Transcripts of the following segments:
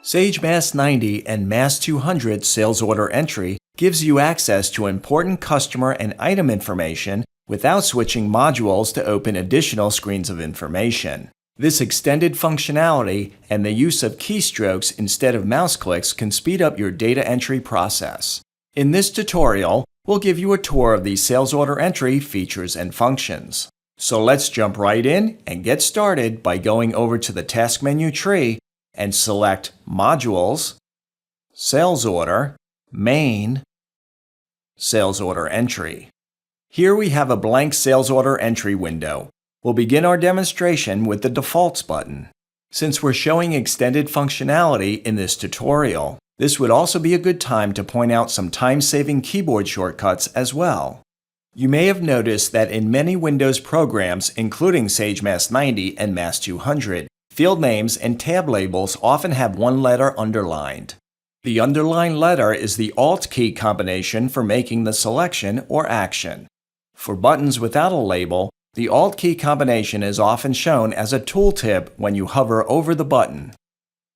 Sage Mass 90 and Mass 200 sales order entry gives you access to important customer and item information without switching modules to open additional screens of information. This extended functionality and the use of keystrokes instead of mouse clicks can speed up your data entry process. In this tutorial, we'll give you a tour of these sales order entry features and functions. So let's jump right in and get started by going over to the task menu tree and select Modules, Sales Order, Main, Sales Order Entry. Here we have a blank sales order entry window. We'll begin our demonstration with the Defaults button. Since we're showing extended functionality in this tutorial, this would also be a good time to point out some time-saving keyboard shortcuts as well. You may have noticed that in many Windows programs, including Sage Mass 90 and Mass 200, field names and tab labels often have one letter underlined. The underlined letter is the Alt key combination for making the selection or action. For buttons without a label, the Alt key combination is often shown as a tooltip when you hover over the button.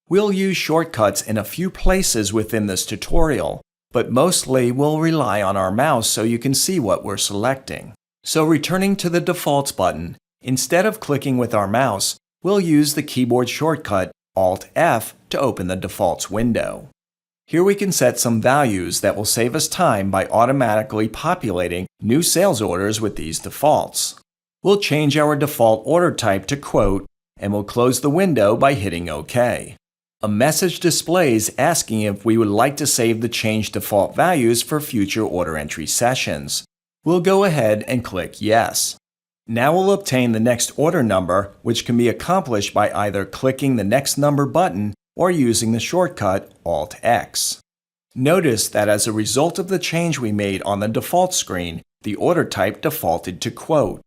We'll use shortcuts in a few places within this tutorial, but mostly we'll rely on our mouse so you can see what we're selecting. So returning to the Defaults button, instead of clicking with our mouse, we'll use the keyboard shortcut Alt-F to open the Defaults window. Here we can set some values that will save us time by automatically populating new sales orders with these defaults. We'll change our default order type to Quote, and we'll close the window by hitting OK. A message displays asking if we would like to save the changed default values for future order entry sessions. We'll go ahead and click Yes. Now we'll obtain the next order number, which can be accomplished by either clicking the Next Number button or using the shortcut Alt-X. Notice that as a result of the change we made on the default screen, the order type defaulted to Quote.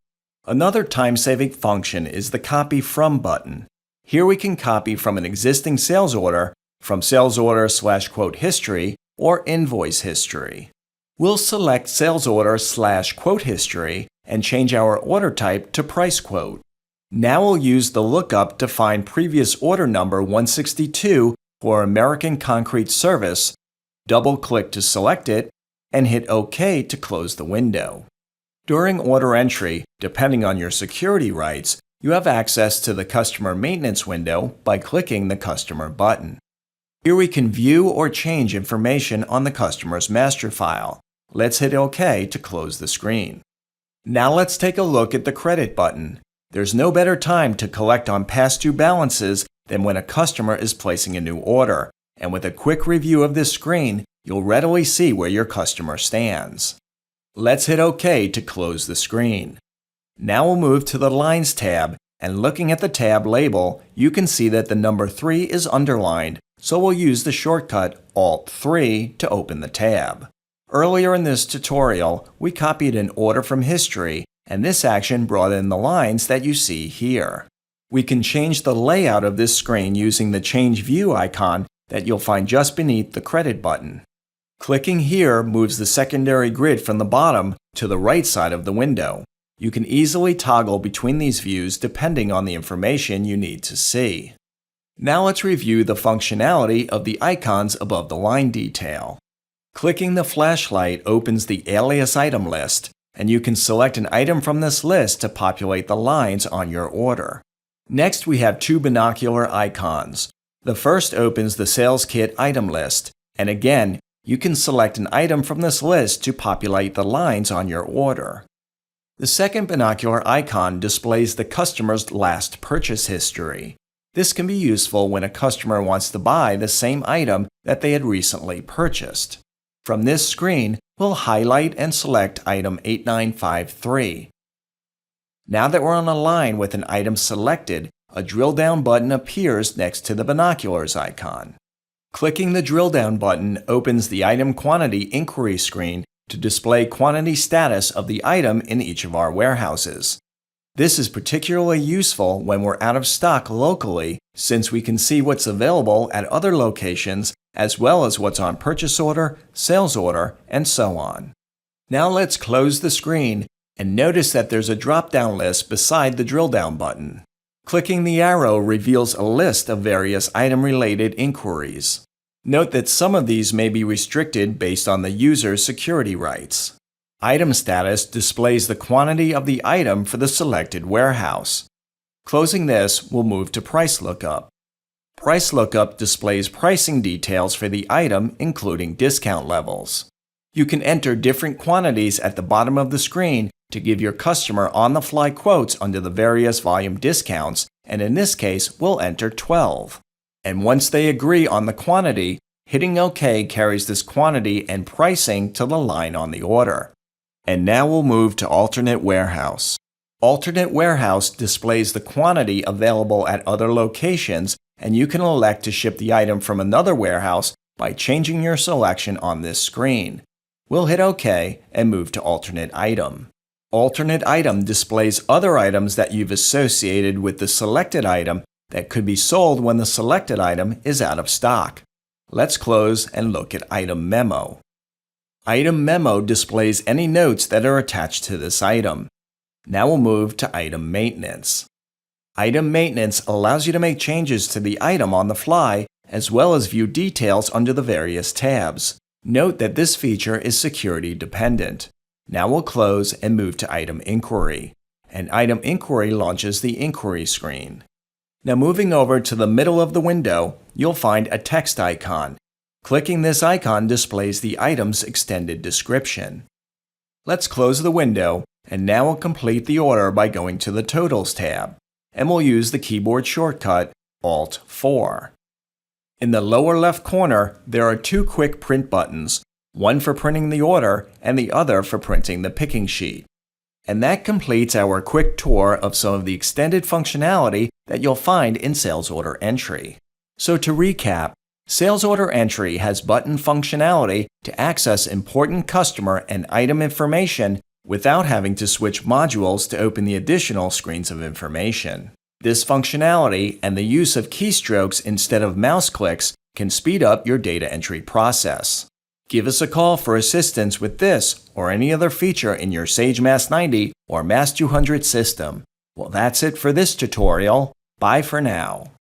Another time-saving function is the Copy From button. Here we can copy from an existing sales order, from sales order/quote history, or invoice history. We'll select sales order/quote history and change our order type to Price Quote. Now we'll use the lookup to find previous order number 162 for American Concrete Service, double-click to select it, and hit OK to close the window. During order entry, depending on your security rights, you have access to the Customer Maintenance window by clicking the Customer button. Here we can view or change information on the customer's master file. Let's hit OK to close the screen. Now let's take a look at the Credit button. There's no better time to collect on past due balances than when a customer is placing a new order, and with a quick review of this screen, you'll readily see where your customer stands. Let's hit OK to close the screen. Now we'll move to the Lines tab, and looking at the tab label, you can see that the number 3 is underlined, so we'll use the shortcut Alt-3 to open the tab. Earlier in this tutorial, we copied an order from history, and this action brought in the lines that you see here. We can change the layout of this screen using the Change View icon that you'll find just beneath the Credit button. Clicking here moves the secondary grid from the bottom to the right side of the window. You can easily toggle between these views depending on the information you need to see. Now let's review the functionality of the icons above the line detail. Clicking the flashlight opens the Alias Item list, and you can select an item from this list to populate the lines on your order. Next, we have two binocular icons. The first opens the Sales Kit item list, and again, you can select an item from this list to populate the lines on your order. The second binocular icon displays the customer's last purchase history. This can be useful when a customer wants to buy the same item that they had recently purchased. From this screen, we'll highlight and select item 8953. Now that we're on a line with an item selected, a drill down button appears next to the binoculars icon. Clicking the drill down button opens the Item Quantity Inquiry screen to display quantity status of the item in each of our warehouses. This is particularly useful when we're out of stock locally, since we can see what's available at other locations as well as what's on purchase order, sales order, and so on. Now let's close the screen and notice that there's a drop-down list beside the drill down button. Clicking the arrow reveals a list of various item-related inquiries. Note that some of these may be restricted based on the user's security rights. Item status displays the quantity of the item for the selected warehouse. Closing this, we'll move to price lookup. Price lookup displays pricing details for the item, including discount levels. You can enter different quantities at the bottom of the screen to give your customer on-the-fly quotes under the various volume discounts, and in this case, we'll enter 12. And once they agree on the quantity, hitting OK carries this quantity and pricing to the line on the order. And now we'll move to Alternate Warehouse. Alternate Warehouse displays the quantity available at other locations, and you can elect to ship the item from another warehouse by changing your selection on this screen. We'll hit OK and move to Alternate Item. Alternate Item displays other items that you've associated with the selected item that could be sold when the selected item is out of stock. Let's close and look at Item Memo. Item Memo displays any notes that are attached to this item. Now we'll move to Item Maintenance. Item Maintenance allows you to make changes to the item on the fly, as well as view details under the various tabs. Note that this feature is security dependent. Now we'll close and move to Item Inquiry. And Item Inquiry launches the inquiry screen. Now moving over to the middle of the window, you'll find a text icon. Clicking this icon displays the item's extended description. Let's close the window, and now we'll complete the order by going to the Totals tab, and we'll use the keyboard shortcut Alt-4. In the lower left corner, there are two quick print buttons, one for printing the order and the other for printing the picking sheet. And that completes our quick tour of some of the extended functionality that you'll find in Sales Order Entry. So to recap, Sales Order Entry has button functionality to access important customer and item information without having to switch modules to open the additional screens of information. This functionality and the use of keystrokes instead of mouse clicks can speed up your data entry process. Give us a call for assistance with this or any other feature in your Sage Mass 90 or Mass 200 system. Well, that's it for this tutorial. Bye for now.